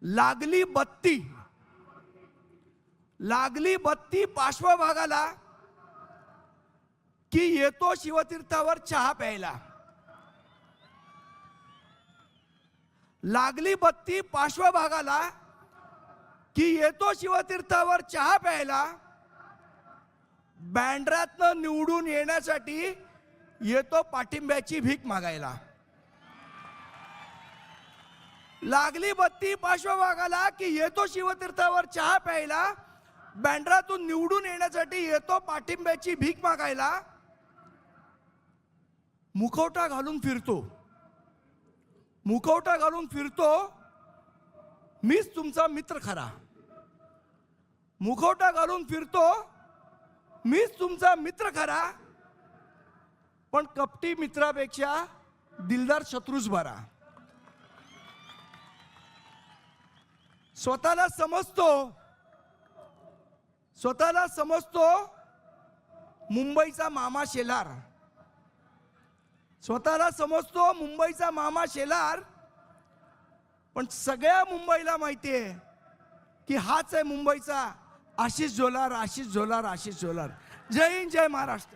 लागली बत्ती, लागली बत्ती पार्श्वभागाला की येतो शिवतीर्थावर चहा प्यायला. लागली बत्ती पार्श्वभागाला की येतो शिवतीर्थावर चहा प्यायला. बँड्रातनं निवडून येण्यासाठी येतो पाठिंब्याची भीक मागायला. लागली बत्ती पार्श्वभागाला की येतो शिवतीर्थावर चहा प्यायला. बँड्रातून निवडून येण्यासाठी येतो पाठिंब्याची भीक मागायला. मुखवटा घालून फिरतो, मुखवटा घालून फिरतो, मीच तुमचा मित्र खरा. मुखवटा घालून फिरतो, मीच तुमचा मित्र खरा. पण कपटी मित्रापेक्षा दिलदार शत्रूच बरा. स्वतःला समजतो मुंबईचा मामा शेलार. स्वतःला समजतो मुंबईचा मामा शेलार. पण सगळ्या मुंबईला माहिती आहे की हाच आहे मुंबईचा आशिष झोलार, आशिष झोलार, आशिष झोलार. जय हिंद, जय महाराष्ट्र.